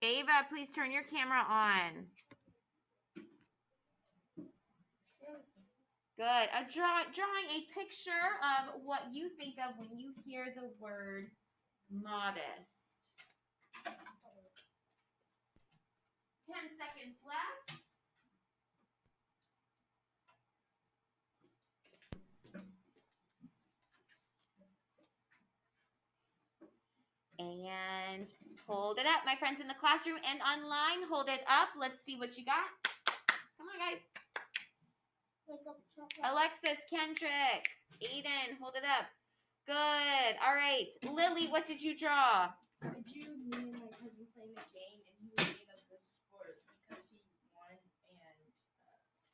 Ava, please turn your camera on. Good. Drawing a picture of what you think of when you hear the word modest. 10 seconds left. And hold it up, my friends in the classroom and online. Hold it up. Let's see what you got. Come on, guys. Alexis, Kendrick, Aiden, hold it up. Good. All right. Lily, what did you draw? I drew me and my cousin playing a game, and he was being a good sport because he won, and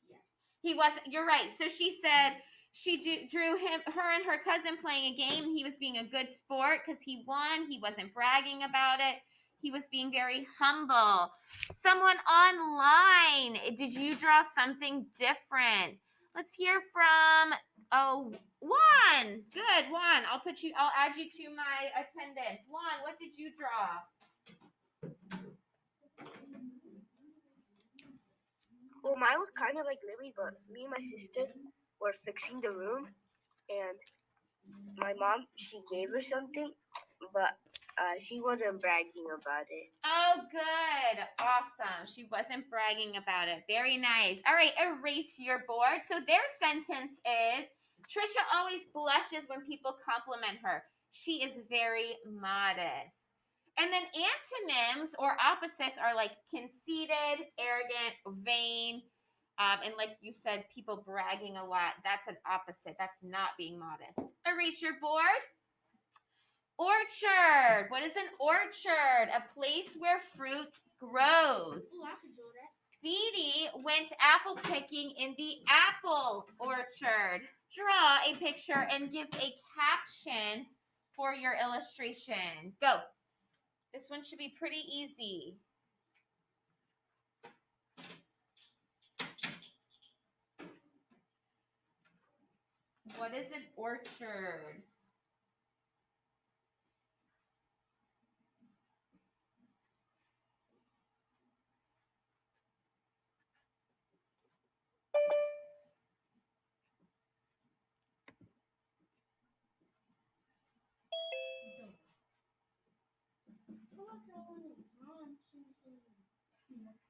yeah. He was. You're right. So she said she drew her and her cousin playing a game. He was being a good sport because he won. He wasn't bragging about it. He was being very humble. Someone online, did you draw something different? Let's hear from Juan. Good, Juan. I'll add you to my attendance. Juan, what did you draw? Well, mine was kind of like Lily, but me and my sister were fixing the room, and my mom, she gave her something, but she wasn't bragging about it. Oh, good. Awesome. She wasn't bragging about it. Very nice. All right, erase your board. So their sentence is, Trisha always blushes when people compliment her. She is very modest. And then antonyms or opposites are like conceited, arrogant, vain, and like you said, people bragging a lot. That's an opposite. That's not being modest. Erase your board. Orchard. What is an orchard? A place where fruit grows. Oh, I could draw that. Dee Dee went apple picking in the apple orchard. Draw a picture and give a caption for your illustration. Go. This one should be pretty easy. What is an orchard?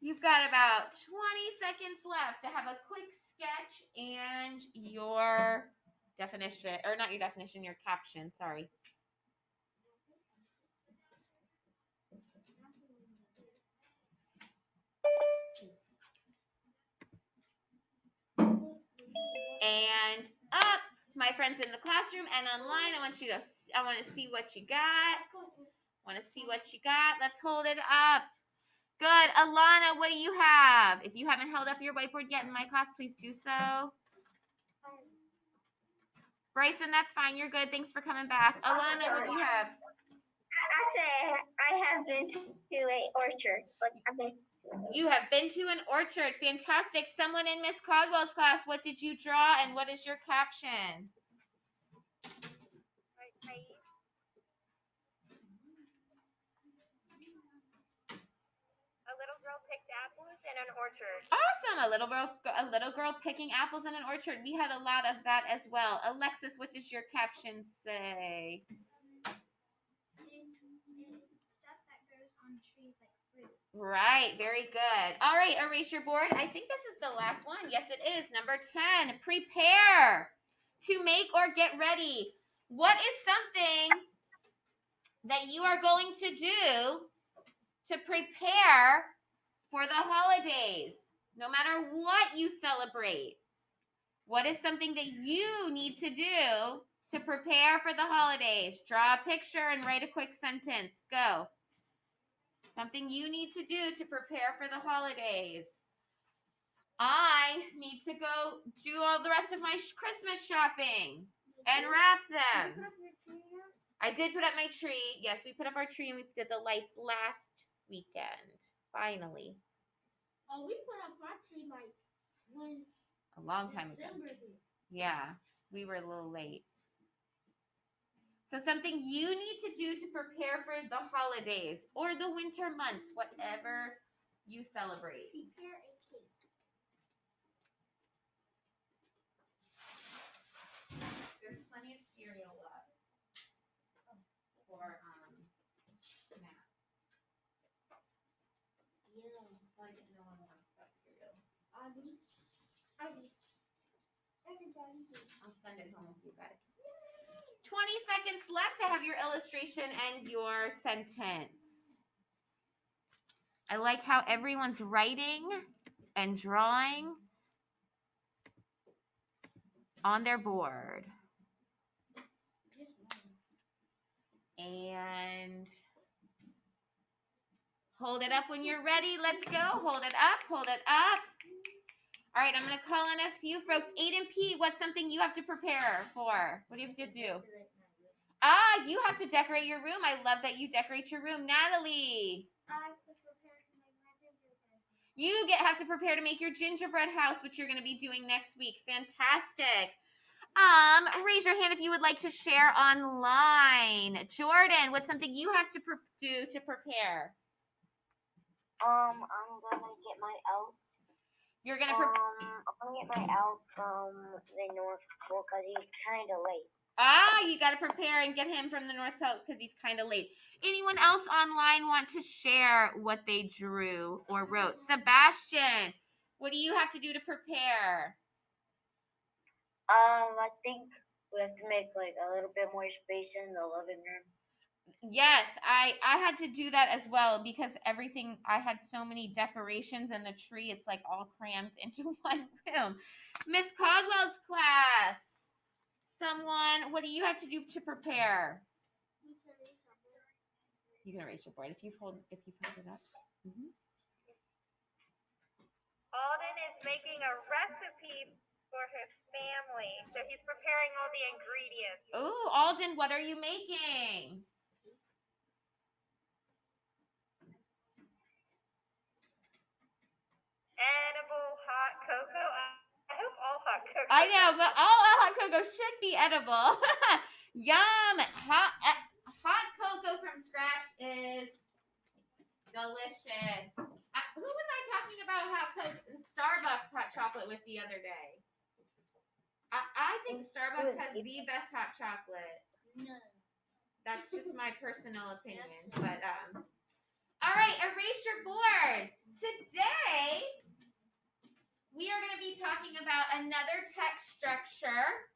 You've got about 20 seconds left to have a quick sketch and your definition, or not your definition, your caption, sorry. And up, my friends in the classroom and online. I want to see what you got. Let's hold it up. Good. Alana, what do you have? If you haven't held up your whiteboard yet in my class, please do so. Bryson, that's fine. You're good. Thanks for coming back. Alana, what do you have? I say I have been to an orchard. You have been to an orchard. Fantastic. Someone in Miss Caldwell's class, what did you draw and what is your caption? A little girl picked apples in an orchard. Awesome. A little girl picking apples in an orchard. We had a lot of that as well. Alexis, what does your caption say? Stuff that grows on trees like fruit. Right, very good. All right, erase your board. I think this is the last one. Yes, it is. Number 10, prepare to make or get ready. What is something that you are going to do to prepare for the holidays? No matter what you celebrate, what is something that you need to do to prepare for the holidays? Draw a picture and write a quick sentence. Go. Something you need to do to prepare for the holidays. I need to go do all the rest of my Christmas shopping and wrap them. I did put up my tree. Yes, we put up our tree and we did the lights last weekend. Finally. Oh, we put up our tree like when A long time ago. December. Yeah, we were a little late. So something you need to do to prepare for the holidays or the winter months, whatever you celebrate. Prepare a cake. There's plenty of cereal left for snack. Yeah. Like no one wants that cereal. I do. Everybody do. I'll send it home with you guys. 20 seconds left to have your illustration and your sentence. I like how everyone's writing and drawing on their board. Just one. And hold it up when you're ready. Let's go. Hold it up. Hold it up. All right, I'm going to call in a few folks. Aiden P., what's something you have to prepare for? What do you have to do? You have to decorate your room. I love that you decorate your room. Natalie, I have to prepare to make my gingerbread. you have to prepare to make your gingerbread house, which you're going to be doing next week. Fantastic. Raise your hand if you would like to share online. Jordan, what's something you have to do to prepare? I'm gonna get my elf. You're going to I'm gonna get my elf from the North Pole because he's kind of late. you got to prepare and get him from the North Pole because he's kind of late. Anyone else online want to share what they drew or wrote? Sebastian, what do you have to do to prepare? I think we have to make like a little bit more space in the living room. Yes, I had to do that as well because everything, I had so many decorations and the tree, it's like all crammed into one room. Miss Caldwell's class. Someone, what do you have to do to prepare? You can erase your board if you hold it up. Alden is making a recipe for his family, so he's preparing all the ingredients. Ooh, Alden, what are you making? Edible hot cocoa. I hope all hot cocoa. I know, but all hot cocoa should be edible. Yum! Hot cocoa from scratch is delicious. Who was I talking about Starbucks hot chocolate with the other day? I think Starbucks has the best hot chocolate. No. That's just my personal opinion. But all right, erase your board. Today we are going to be talking about another text structure.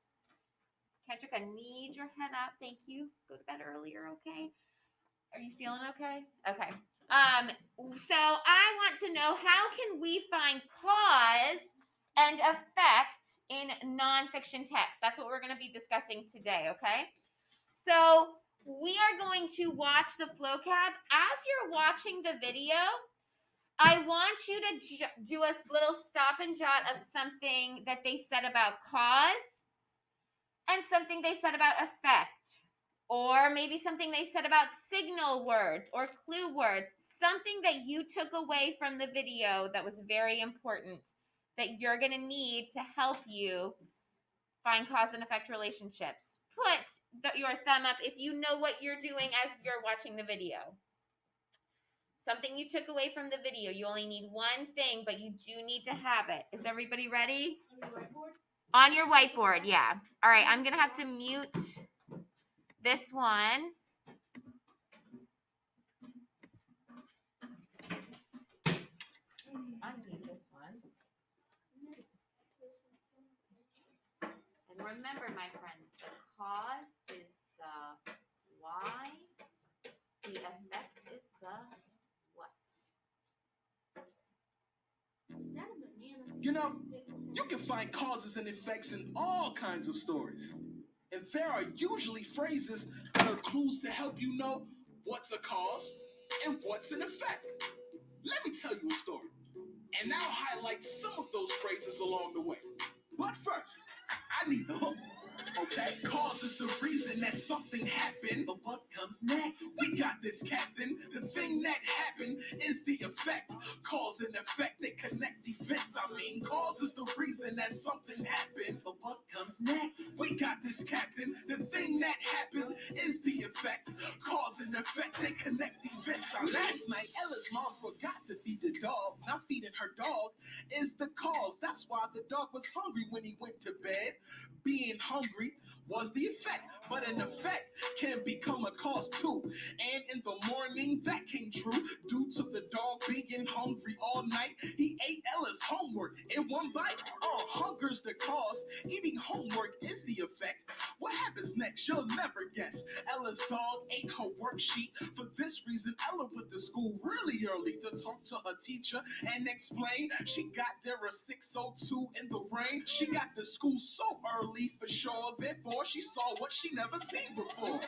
Kendrick, I need your head up. Thank you. Go to bed earlier, okay? Are you feeling okay? Okay. So I want to know, how can we find cause and effect in nonfiction text? That's what we're going to be discussing today, okay? So we are going to watch the flowcab. As you're watching the video, I want you to do a little stop and jot of something that they said about cause and something they said about effect, or maybe something they said about signal words or clue words, something that you took away from the video that was very important that you're going to need to help you find cause and effect relationships. Put your thumb up if you know what you're doing as you're watching the video. Something you took away from the video. You only need one thing, but you do need to have it. Is everybody ready? On your whiteboard, yeah. All right, I'm going to have to mute this one. Unmute this one. And remember, my friends, the cause is the why, the effect is the what. You know, you can find causes and effects in all kinds of stories. And there are usually phrases that are clues to help you know what's a cause and what's an effect. Let me tell you a story, and I'll highlight some of those phrases along the way. But first, I need the hook. Okay, cause is the reason that something happened. But what comes next? We got this, Captain. The thing that happened is the effect. Cause and effect, they connect events. I mean, cause is the reason that something happened. But what comes next? We got this, Captain. The thing that happened is the effect. Cause and effect, they connect events. Last night, Ella's mom forgot to feed the dog. Not feeding her dog is the cause. That's why the dog was hungry when he went to bed. Being hungry was the effect, but an effect can become a cause too. And in the morning, that came true. Due to the dog being hungry all night, he ate Ella's homework in one bite. Oh, hunger's the cause. Eating homework is the effect. What happens next? You'll never guess. Ella's dog ate her worksheet. For this reason, Ella went to school really early to talk to her teacher and explain. She got there at 6:02 in the rain. She got to school so early for sure. Therefore, she saw what she never seen before.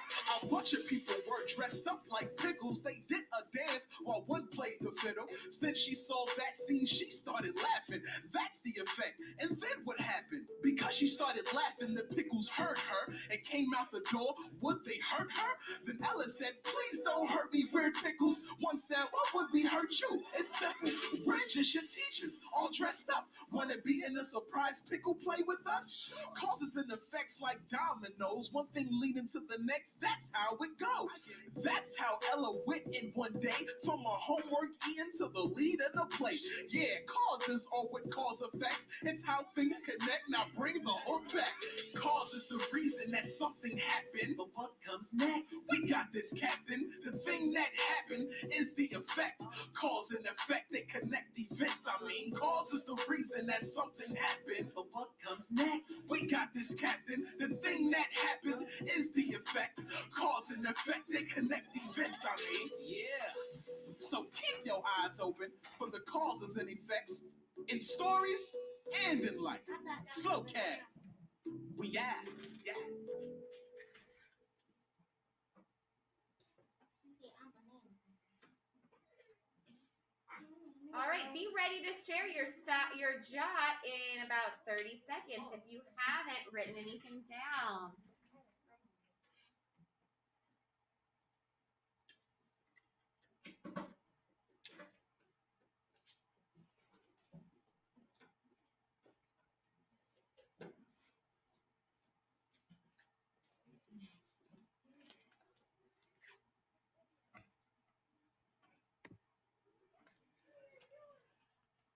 A bunch of people were dressed up like pickles. They did a dance while one played the fiddle. Since she saw that scene, she started laughing. That's the effect. And then what happened? Because she started laughing, the pickles heard her and came out the door. Would they hurt her? Then Ella said, please don't hurt me, weird pickles. One said, what would we hurt you? It's simple. We're just your teachers, all dressed up. Want to be in a surprise pickle play with us? Causes and effects like dominoes. One thing leading to the next, that's how it goes. That's how Ella went in one day. From her homework eating to the lead in the play. Yeah, causes are what cause effects. It's how things connect. Now bring the hook back. Cause is the reason that something happened. But what comes next? We got this, Captain. The thing that happened is the effect. Cause and effect, they connect events. I mean, cause is the reason that something happened. But what comes next? We got this, Captain. The thing that happened is the effect. Cause and effect, they connect events. I mean, yeah. So keep your eyes open for the causes and effects in stories and in life. Flowcat. We at. Yeah. All right, be ready to share your jot in about 30 seconds if you haven't written anything down.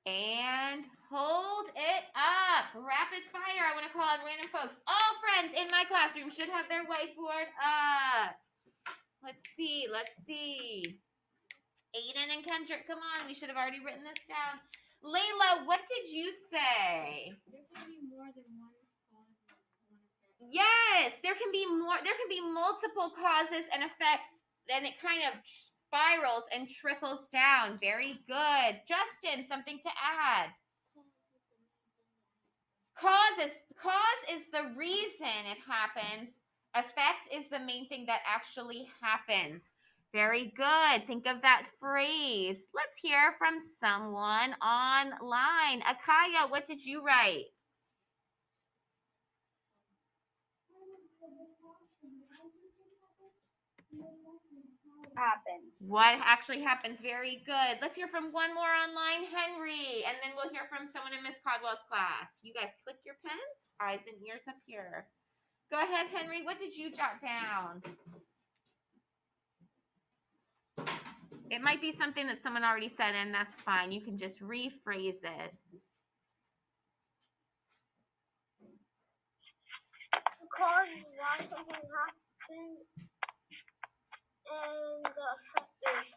And hold it up. Rapid fire. I want to call on random folks. All friends in my classroom should have their whiteboard up. Let's see. Aiden and Kendrick, come on. We should have already written this down. Layla, what did you say? There can be more than one cause and one effect. Yes, there can be more. There can be multiple causes and effects. Then it kind of spirals and trickles down. Very good. Justin, something to add. Cause is the reason it happens. Effect is the main thing that actually happens. Very good. Think of that phrase. Let's hear from someone online. Akaya, what did you write? Happens. What actually happens? Very good. Let's hear from one more online, Henry, and then we'll hear from someone in Miss Caldwell's class. You guys click your pens, eyes and ears up here. Go ahead, Henry. What did you jot down? It might be something that someone already said, and that's fine. You can just rephrase it. Cause why something happened, and the effect is.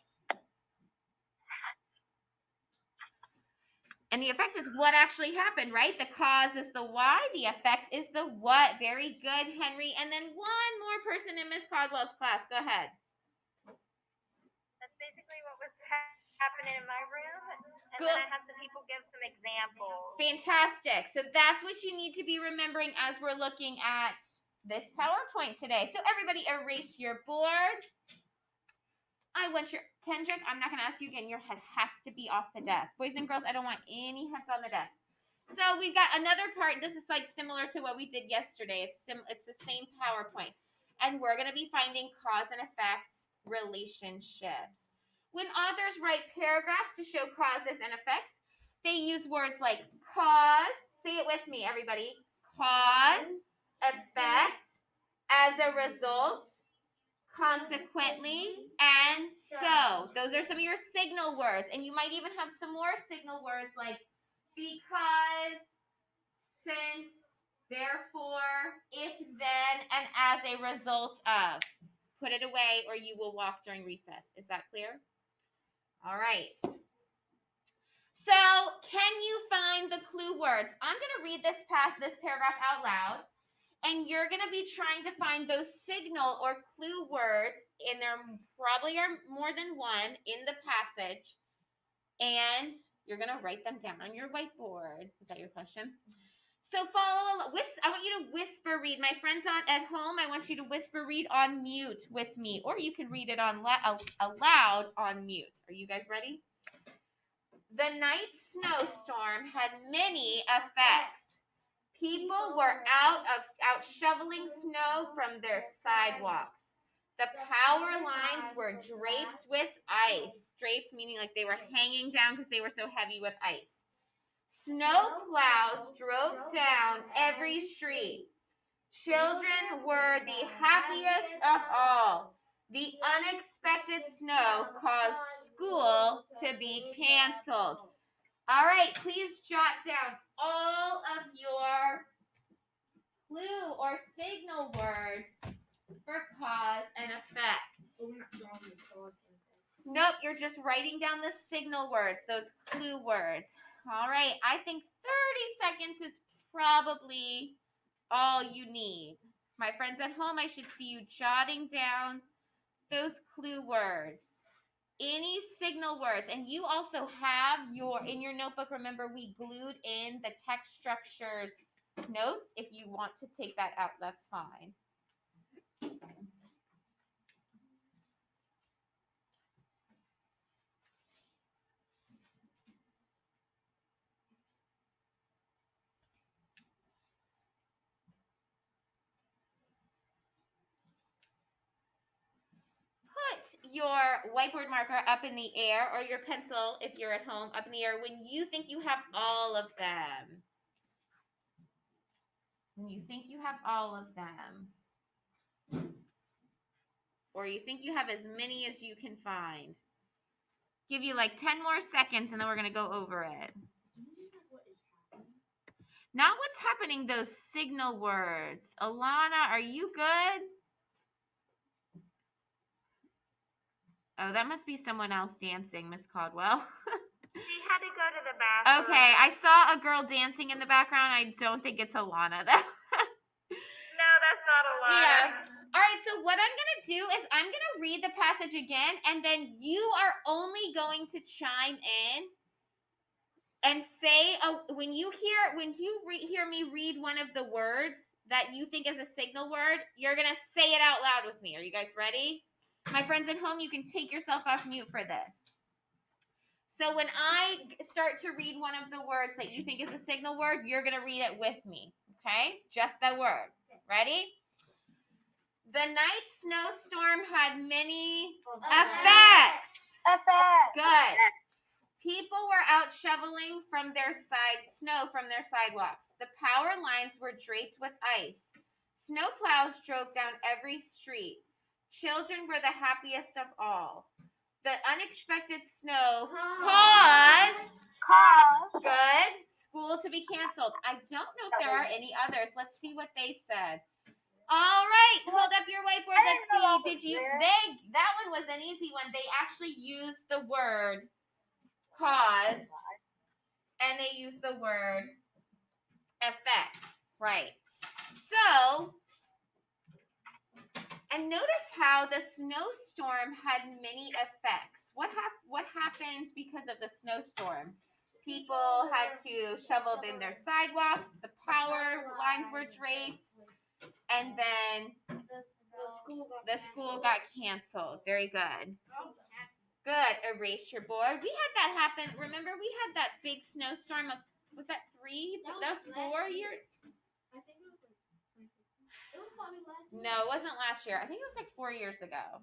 And the effect is what actually happened, right? The cause is the why, the effect is the what. Very good, Henry. And then one more person in Miss Caldwell's class. Go ahead. That's basically what was happening in my room. And Good. then I had some people give some examples. Fantastic. So that's what you need to be remembering as we're looking at this PowerPoint today. So everybody erase your board. I want your, Kendrick, I'm not going to ask you again. Your head has to be off the desk. Boys and girls, I don't want any heads on the desk. So we've got another part. This is like similar to what we did yesterday. It's the same PowerPoint. And we're going to be finding cause and effect relationships. When authors write paragraphs to show causes and effects, they use words like cause. Say it with me, everybody. Cause, effect, as a result, consequently, and so. Those are some of your signal words. And you might even have some more signal words like because, since, therefore, if, then, and as a result of. Put it away or you will walk during recess. Is that clear? All right. So, can you find the clue words? I'm going to read this paragraph out loud, and you're going to be trying to find those signal or clue words, and there probably are more than one in the passage, and you're going to write them down on your whiteboard. Is that your question? So follow along. I want you to whisper read. My friends at home, I want you to whisper read on mute with me, or you can read it on aloud on mute. Are you guys ready? The night snowstorm had many effects. People were out shoveling snow from their sidewalks. The power lines were draped with ice. Draped meaning like they were hanging down because they were so heavy with ice. Snow plows drove down every street. Children were the happiest of all. The unexpected snow caused school to be canceled. All right, please jot down all of your clue or signal words for cause and effect. So we're not drawing the cause. Nope, you're just writing down the signal words, those clue words. All right, I think 30 seconds is probably all you need. My friends at home, I should see you jotting down those clue words. Any signal words. And you also have in your notebook, remember we glued in the text structures notes. If you want to take that out, that's fine. Put your whiteboard marker up in the air, or your pencil, if you're at home, up in the air when you think you have all of them. When you think you have all of them. Or you think you have as many as you can find. Give you like 10 more seconds and then we're going to go over it. Not what's happening, those signal words. Alana, are you good? Oh, that must be someone else dancing, Miss Caldwell. She had to go to the bathroom. Okay, I saw a girl dancing in the background. I don't think it's Alana. No, that's not a lie. Yeah. All right, so what I'm going to do is I'm going to read the passage again, and then you are only going to chime in and say, when you hear me read one of the words that you think is a signal word, you're going to say it out loud with me. Are you guys ready? My friends at home, you can take yourself off mute for this. So when I start to read one of the words that you think is a signal word, you're going to read it with me, okay? Just the word. Ready? The night snowstorm had many effects. Good. People were out shoveling snow from their sidewalks. The power lines were draped with ice. Snow plows drove down every street. Children were the happiest of all. The unexpected snow caused good school to be canceled. I don't know if there are any others. Let's see what they said. All right, hold up your whiteboard. Let's see. That one was an easy one. They actually used the word cause and they used the word effect. Right. So, and notice how the snowstorm had many effects. What happened because of the snowstorm? People had to shovel in their sidewalks. The power lines were draped. And then the school got canceled. Very good. Good. Erase your board. We had that happen. Remember, we had that big snowstorm. Was that That was 4 years. I think it was like 2015. It was probably last year. No, it wasn't last year. I think it was like 4 years ago.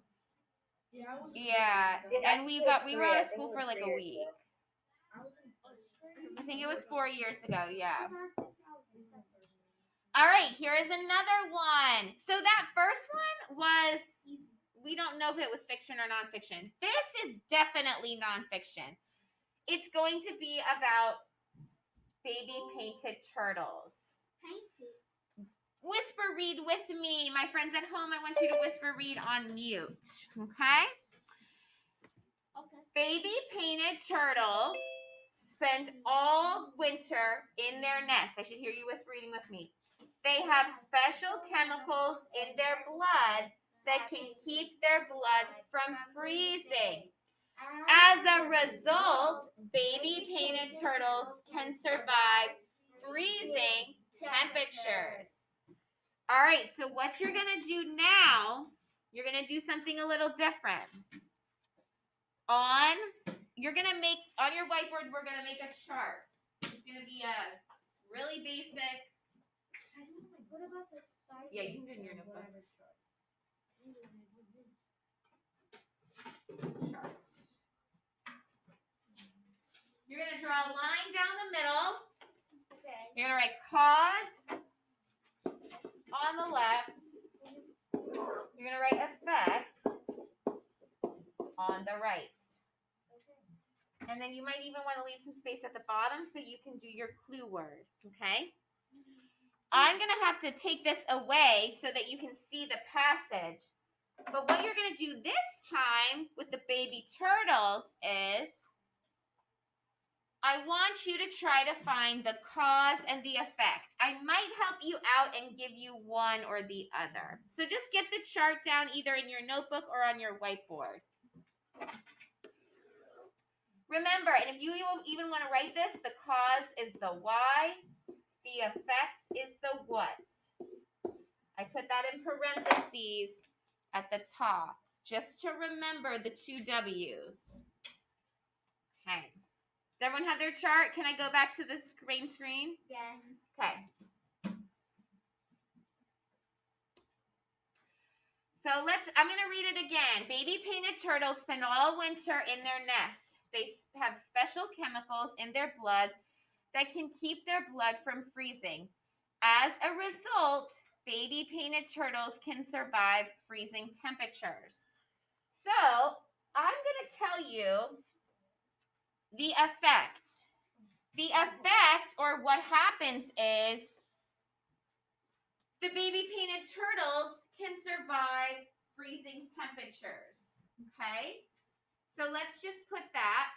Yeah, I was. Yeah, and we were out of school for like a week. I was in first grade. I think it was 4 years ago. Yeah. All right, here is another one. So that first one was, we don't know if it was fiction or nonfiction. This is definitely nonfiction. It's going to be about baby painted turtles. Painted. Whisper read with me. My friends at home, I want you to whisper read on mute. Okay? Okay. Baby painted turtles spend all winter in their nest. I should hear you whisper reading with me. They have special chemicals in their blood that can keep their blood from freezing. As a result, baby painted turtles can survive freezing temperatures. All right, so what you're going to do now, you're going to do something a little different. You're going to make, on your whiteboard, we're going to make a chart. It's going to be a really basic. What about the side? Yeah, you can do it in your notebook. Chart. You're going to draw a line down the middle. Okay. You're going to write cause on the left. You're going to write effect on the right. And then you might even want to leave some space at the bottom so you can do your clue word, okay? I'm going to have to take this away so that you can see the passage. But what you're going to do this time with the baby turtles is I want you to try to find the cause and the effect. I might help you out and give you one or the other. So just get the chart down either in your notebook or on your whiteboard. Remember, and if you even want to write this, the cause is the why, the effect is the what. I put that in parentheses at the top, just to remember the 2 W's. Okay. Does everyone have their chart? Can I go back to the main screen? Yes. Okay. So I'm going to read it again. Baby painted turtles spend all winter in their nests. They have special chemicals in their blood that can keep their blood from freezing. As a result, baby painted turtles can survive freezing temperatures. So I'm going to tell you the effect. The effect, or what happens is, the baby painted turtles can survive freezing temperatures. Okay? So let's just put that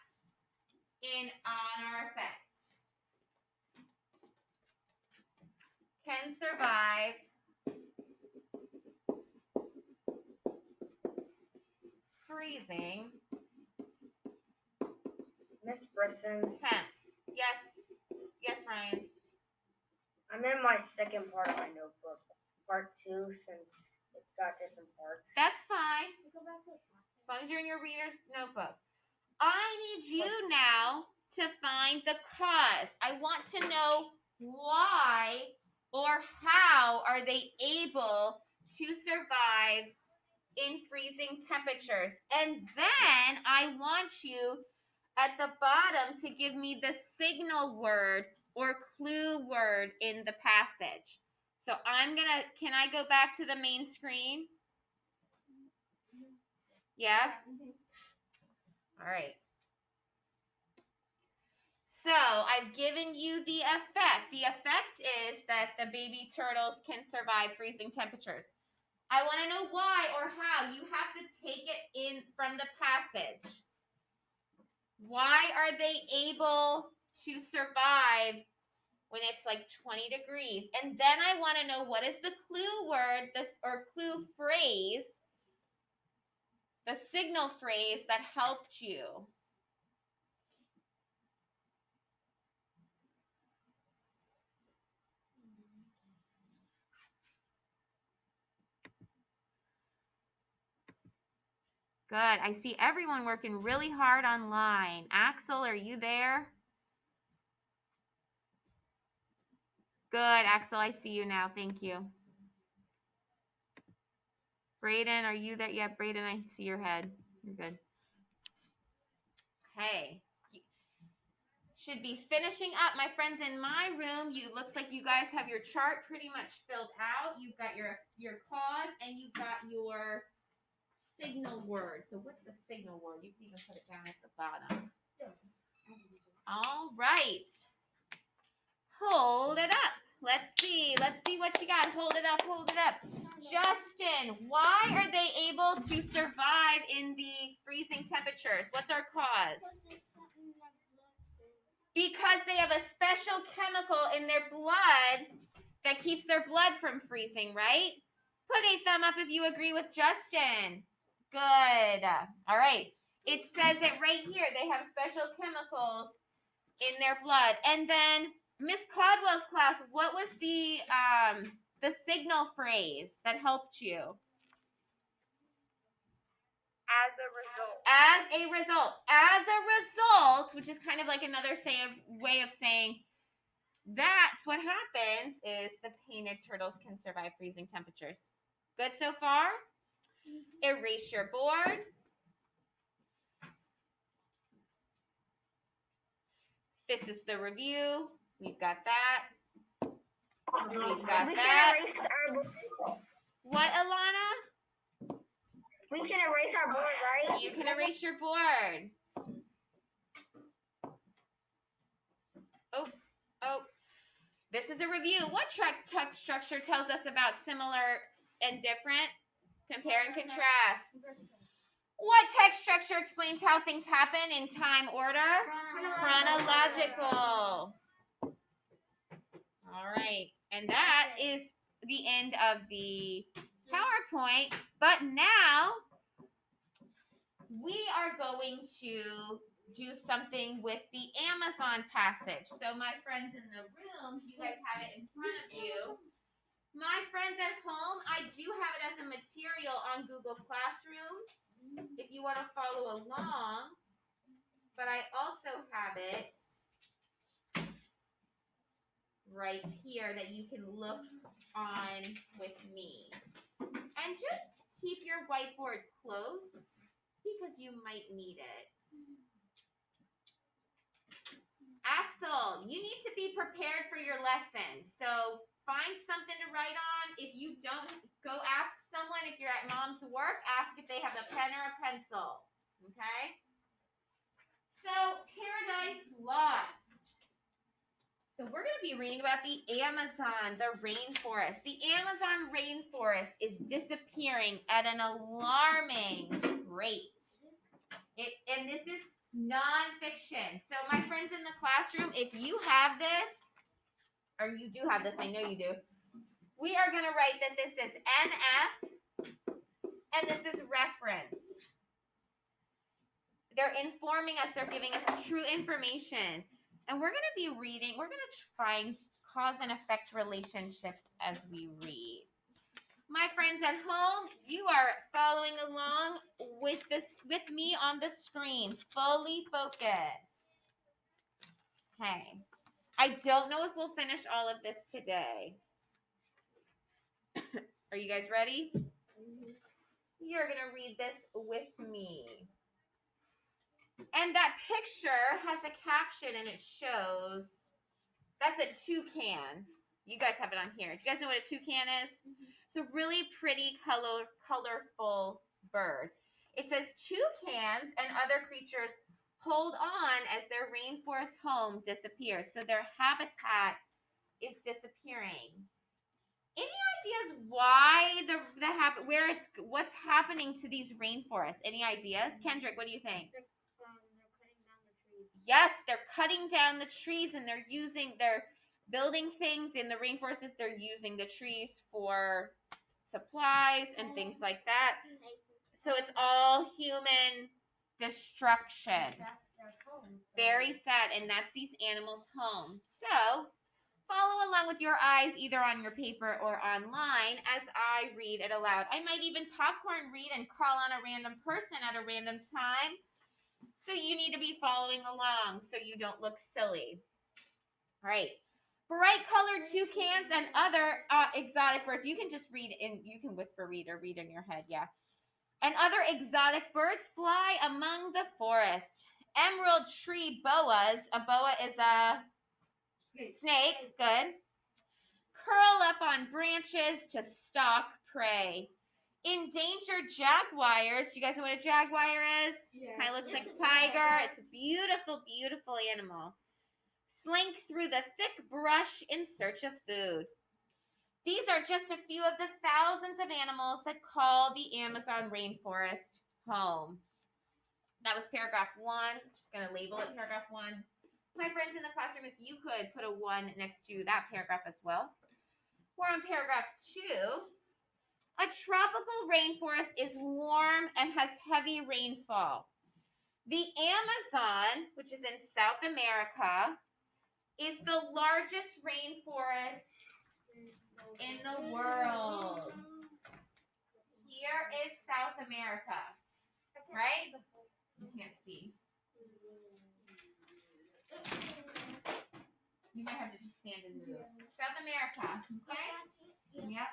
in on our effect. Can survive freezing Miss Brisson, temps. Yes, Ryan. I'm in my second part of my notebook, part 2, since it's got different parts. That's fine. Go back to the top. As long as you're in your reader's notebook. I need you now to find the cause. I want to know why or how are they able to survive in freezing temperatures. And then I want you at the bottom to give me the signal word or clue word in the passage. So can I go back to the main screen? Yeah? All right. So I've given you the effect. The effect is that the baby turtles can survive freezing temperatures. I want to know why or how. You have to take it in from the passage. Why are they able to survive when it's like 20 degrees? And then I want to know, what is the clue word or clue phrase, the signal phrase that helped you? Good. I see everyone working really hard online. Axel, are you there? Good, Axel. I see you now. Thank you. Brayden, are you there? Yeah, Brayden, I see your head. You're good. Okay. Should be finishing up, my friends. In my room, looks like you guys have your chart pretty much filled out. You've got your cause and you've got your signal word. So what's the signal word? You can even put it down at the bottom. All right. Hold it up. Let's see what you got. Hold it up. Justin, why are they able to survive in the freezing temperatures? What's our cause? Because they have a special chemical in their blood that keeps their blood from freezing, right? Put a thumb up if you agree with Justin. Good. All right. It says it right here. They have special chemicals in their blood. And then Miss Caldwell's class, what was the signal phrase that helped you? As a result, which is kind of like another way of saying that's what happens is the painted turtles can survive freezing temperatures. Good so far? Erase your board. This is the review. We've got that. We've got that. What, Alana? We can erase our board, right? You can erase your board. Oh. This is a review. What text structure tells us about similar and different? Compare and contrast. What text structure explains how things happen in time order? Chronological. All right. And that is the end of the PowerPoint. But now we are going to do something with the Amazon passage. So my friends in the room, you guys have it in front of you. My friends at home, I do have it as a material on Google Classroom if you want to follow along. But I also have it right here that you can look on with me. And just keep your whiteboard close because you might need it. Axel, you need to be prepared for your lesson. So find something to write on. If you don't, go ask someone. If you're at mom's work, ask if they have a pen or a pencil. Okay? So, Paradise Lost. So we're going to be reading about the Amazon, the rainforest. The Amazon rainforest is disappearing at an alarming rate. And this is nonfiction. So my friends in the classroom, if you have this, or you do have this, I know you do, we are going to write that this is NF and this is reference. They're informing us, they're giving us true information. And we're going to be reading, we're going to find cause and effect relationships as we read. My friends at home, you are following along with me on the screen, fully focused. Okay. I don't know if we'll finish all of this today. Are you guys ready? You're going to read this with me. And that picture has a caption and it shows, that's a toucan. You guys have it on here. Do you guys know what a toucan is? It's a really pretty, colorful bird. It says toucans and other creatures hold on as their rainforest home disappears. So their habitat is disappearing. Any ideas why what's happening to these rainforests? Any ideas? Kendrick, what do you think? Yes, they're cutting down the trees and they're building things in the rainforests. They're using the trees for supplies and things like that. So it's all human destruction. Very sad. And that's these animals' home. So follow along with your eyes either on your paper or online as I read it aloud. I might even popcorn read and call on a random person at a random time. So you need to be following along so you don't look silly. All right. Bright colored toucans and other exotic birds. You can just read in, you can whisper read or read in your head, yeah. And other exotic birds fly among the forest. Emerald tree boas, a boa is a snake, good. Curl up on branches to stalk prey. Endangered jaguars. You guys know what a jaguar is? Yeah. Kind of looks like It's a a tiger. jaguar. It's a beautiful, beautiful animal. Slink through the thick brush in search of food. These are just a few of the thousands of animals that call the Amazon rainforest home. That was paragraph 1. Just going to label it paragraph 1. My friends in the classroom, if you could put a 1 next to that paragraph as well. We're on paragraph 2. A tropical rainforest is warm and has heavy rainfall. The Amazon, which is in South America, is the largest rainforest in the world. Here is South America, right? You can't see. You might have to just stand and move. South America, okay? Yep.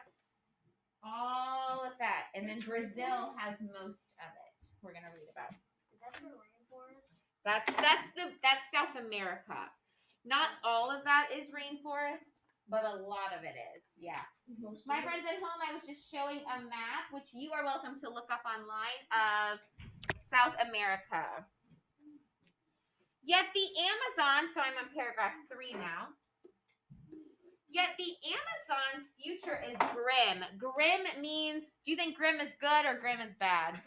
All of that. And then Brazil has most of it. We're going to read about. That's South America. Not all of that is rainforest, but a lot of it is. Yeah. My friends at home, I was just showing a map, which you are welcome to look up online, of South America. Yet the Amazon, so I'm on paragraph 3 now. Yet the Amazon's future is grim. Grim means, do you think grim is good or grim is bad?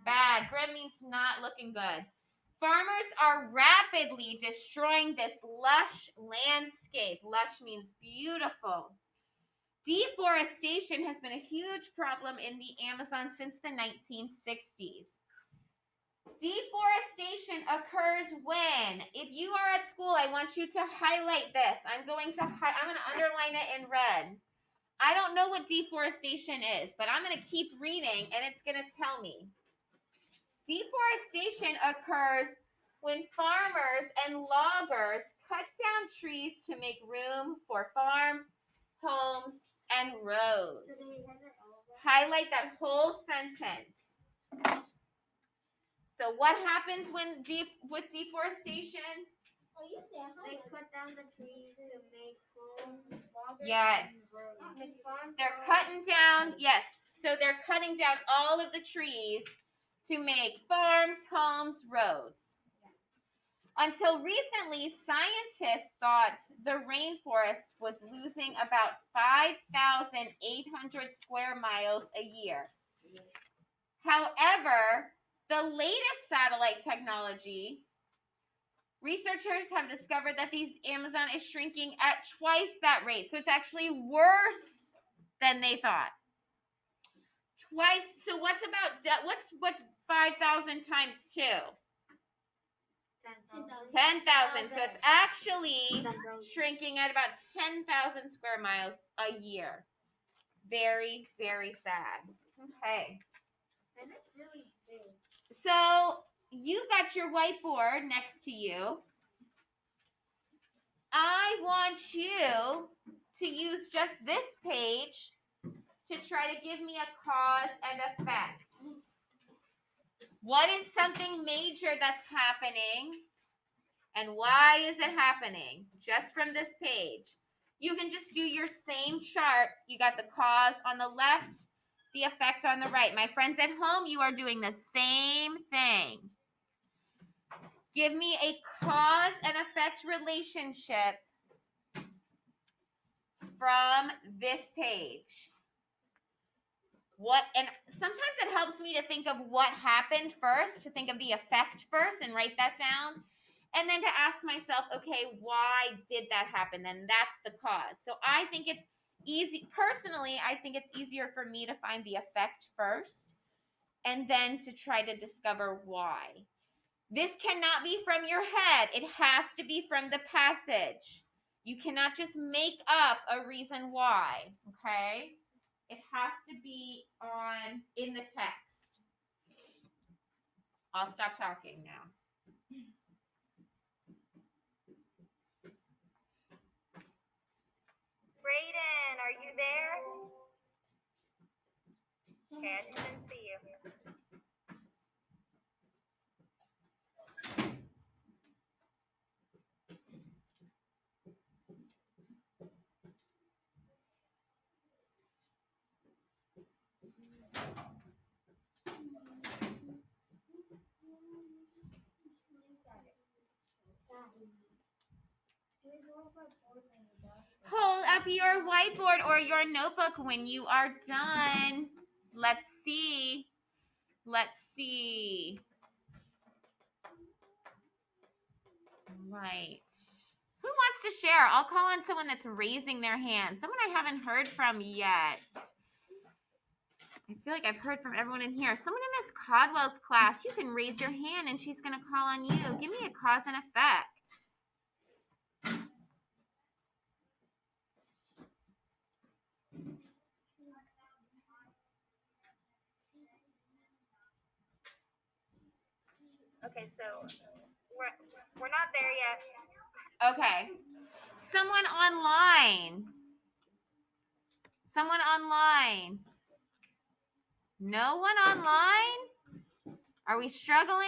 Bad. Grim means not looking good. Farmers are rapidly destroying this lush landscape. Lush means beautiful. Deforestation has been a huge problem in the Amazon since the 1960s. Deforestation occurs when, if you are at school, I want you to highlight this. I'm going to underline it in red. I don't know what deforestation is, but I'm going to keep reading and it's going to tell me. Deforestation occurs when farmers and loggers cut down trees to make room for farms, homes, and roads. Highlight that whole sentence. So what happens with deforestation? They cut down the trees to make homes. Yes. They're cutting down, yes. So they're cutting down all of the trees to make farms, homes, roads. Until recently, scientists thought the rainforest was losing about 5,800 square miles a year. However, the latest satellite technology, researchers have discovered that the Amazon is shrinking at twice that rate. So it's actually worse than they thought. Twice. So what's 5,000 times 2? 10,000. So it's actually shrinking at about 10,000 square miles a year. Very, very sad. Okay. And it's really big. So you got your whiteboard next to you. I want you to use just this page to try to give me a cause and effect. What is something major that's happening and why is it happening? Just from this page. You can just do your same chart. You got the cause on the left, the effect on the right. My friends at home, you are doing the same thing. Give me a cause and effect relationship from this page. And sometimes it helps me to think of what happened first, to think of the effect first and write that down. And then to ask myself, okay, why did that happen? And that's the cause. So I think it's easy. Personally, I think it's easier for me to find the effect first and then to try to discover why. This cannot be from your head. It has to be from the passage. You cannot just make up a reason why, okay? It has to be in the text. I'll stop talking now. Brayden, are you there? Okay, I didn't see you. Hold up your whiteboard or your notebook when you are done. Let's see. Let's see. Right. Who wants to share? I'll call on someone that's raising their hand. Someone I haven't heard from yet. I feel like I've heard from everyone in here. Someone in Miss Caldwell's class, you can raise your hand and she's going to call on you. Give me a cause and effect. Okay, so we're not there yet. Okay. Someone online. Someone online. No one online? Are we struggling?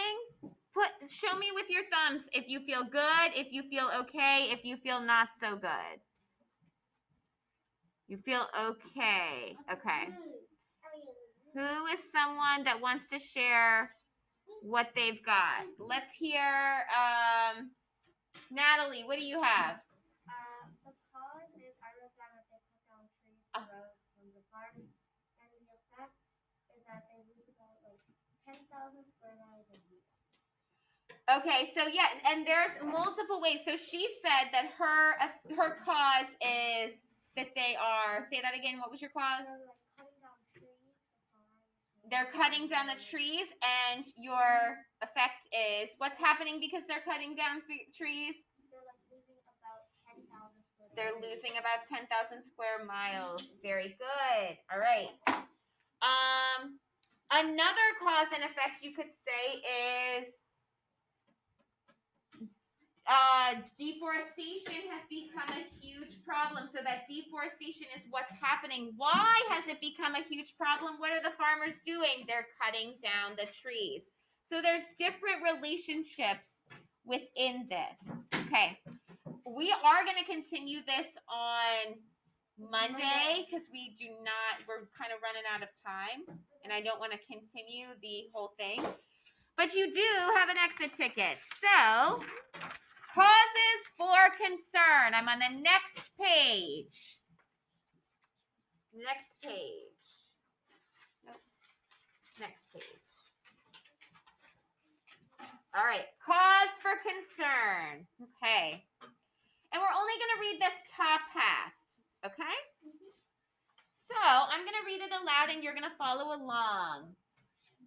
Show me with your thumbs if you feel good, if you feel okay, if you feel not so good. You feel okay. Okay. Who is someone that wants to share what they've got? Let's hear Natalie, what do you have? The cause is I wrote down that they cut down trees and roads from the farm, and the effect is that they lose about like 10,000 square miles a year. Okay, so yeah, and there's multiple ways. So she said that her cause is that they are. Say that again. What was your cause? They're like cutting down trees. They're cutting down the trees, and your effect is what's happening because they're cutting down trees. They're like losing about 10,000 square They're losing about 10,000 square miles. Very good. All right. Another cause and effect you could say is deforestation has become a huge problem. So that deforestation is what's happening. Why has it become a huge problem? What are the farmers doing? They're cutting down the trees. So there's different relationships within this. Okay. We are going to continue this on Monday because we're kind of running out of time and I don't want to continue the whole thing. But you do have an exit ticket. So, causes for concern. I'm on the next page. Next page. Nope. Next page. All right. Cause for concern. Okay. And we're only going to read this top half. Okay? So, I'm going to read it aloud and you're going to follow along.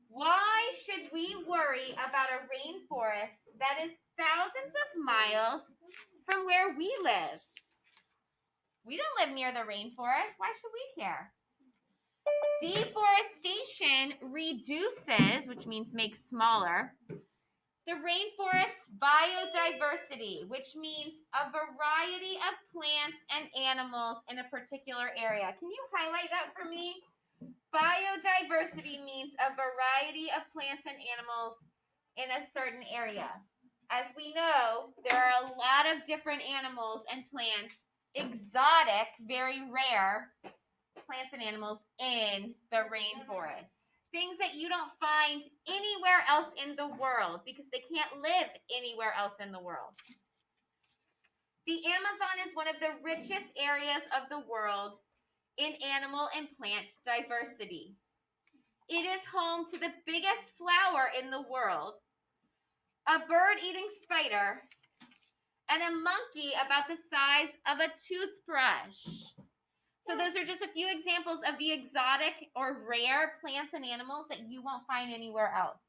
Why should we worry about a rainforest that is thousands of miles from where we live? We don't live near the rainforest. Why should we care? Deforestation reduces, which means makes smaller, the rainforest's biodiversity, which means a variety of plants and animals in a particular area. Can you highlight that for me? Biodiversity means a variety of plants and animals in a certain area. As we know, there are a lot of different animals and plants, exotic, very rare plants and animals in the rainforest. Things that you don't find anywhere else in the world because they can't live anywhere else in the world. The Amazon is one of the richest areas of the world in animal and plant diversity. It is home to the biggest flower in the world, a bird-eating spider, and a monkey about the size of a toothbrush. So those are just a few examples of the exotic or rare plants and animals that you won't find anywhere else.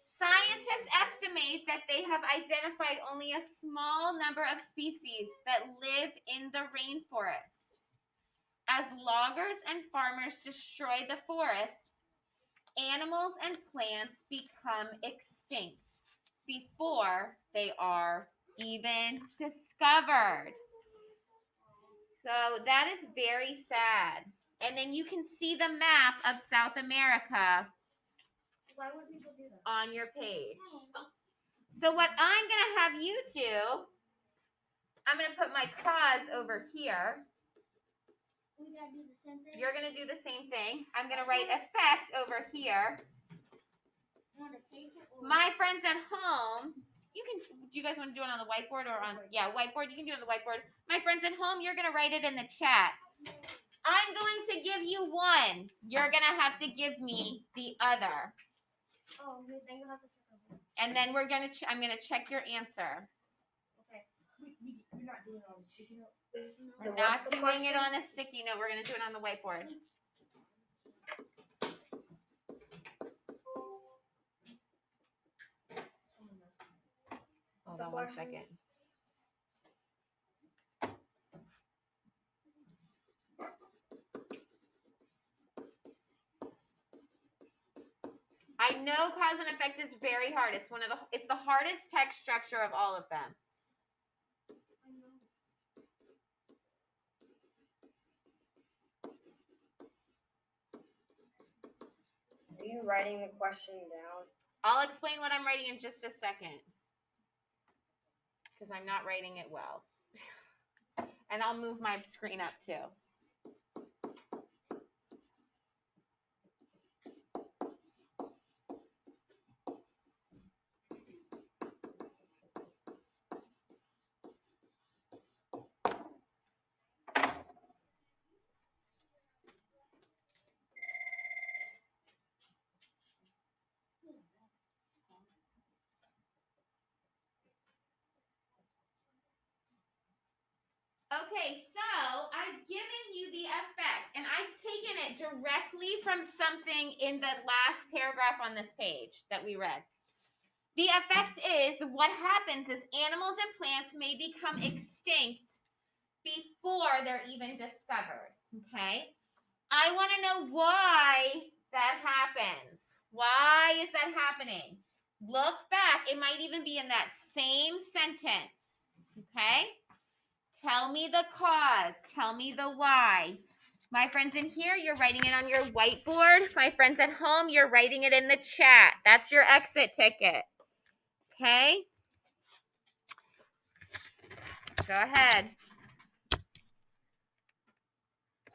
Scientists estimate that they have identified only a small number of species that live in the rainforest. As loggers and farmers destroy the forest, animals and plants become extinct before they are even discovered. So that is very sad. And then you can see the map of South America Why would people do that? on your page. So what I'm going to have you do, I'm going to put my cause over here. We gotta do the same thing. You're going to do the same thing. I'm going to write effect over here. On a paper or My friends at home, you can, do you guys want to do it on the whiteboard or on, yeah, whiteboard? You can do it on the whiteboard. My friends at home, you're going to write it in the chat. I'm going to give you one. You're going to have to give me the other. oh, okay, then you have to check over. And then we're going to, I'm going to check your answer. Okay. We're not doing it on the sticky note. We're And not what's the doing it question? on a sticky note. We're going to do it on the whiteboard. Hold on 1 second. I know cause and effect is very hard. It's the hardest text structure of all of them. I know. Are you writing the question down? I'll explain what I'm writing in just a second. Because I'm not writing it well. And I'll move my screen up too. Okay, so I've given you the effect, and I've taken it directly from something in the last paragraph on this page that we read. The effect is what happens is animals and plants may become extinct before they're even discovered. Okay? I want to know why that happens. Why is that happening? Look back. It might even be in that same sentence. Okay? Tell me the cause. Tell me the why. My friends in here, you're writing it on your whiteboard. My friends at home, you're writing it in the chat. That's your exit ticket. Okay? Go ahead.